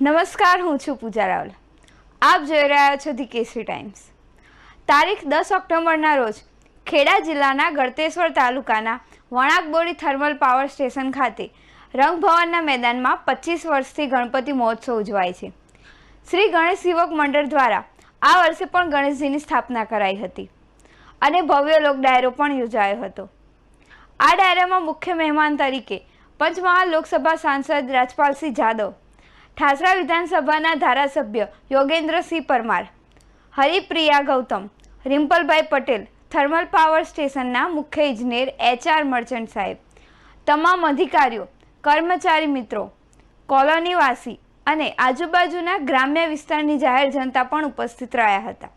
નમસ્કાર, હું છું પૂજા રાવલ. આપ જોઈ રહ્યા છો ધી કેસરી ટાઈમ્સ. તારીખ 10 ઓક્ટોબરના રોજ ખેડા જિલ્લાના ગળતેશ્વર તાલુકાના વણાકબોરી થર્મલ પાવર સ્ટેશન ખાતે રંગભવનના મેદાનમાં 25 વર્ષથી ગણપતિ મહોત્સવ ઉજવાય છે. શ્રી ગણેશ યુવક મંડળ દ્વારા આ વર્ષે પણ ગણેશજીની સ્થાપના કરાઈ હતી અને ભવ્ય લોક ડાયરો પણ યોજાયો હતો. આ ડાયરામાં મુખ્ય મહેમાન તરીકે પંચમહાલ લોકસભા સાંસદ રાજપાલસિંહ જાદવ, ઠાસરા વિધાનસભાના ધારાસભ્ય યોગેન્દ્રસિંહ પરમાર, હરિપ્રિયા ગૌતમ, રિમ્પલભાઈ પટેલ, થર્મલ પાવર સ્ટેશનના મુખ્ય ઇજનેર HR મર્ચન્ટ સાહેબ, તમામ અધિકારીઓ, કર્મચારી મિત્રો, કોલોનીવાસી અને આજુબાજુના ગ્રામ્ય વિસ્તારની જાહેર જનતા પણ ઉપસ્થિત રહ્યા હતા.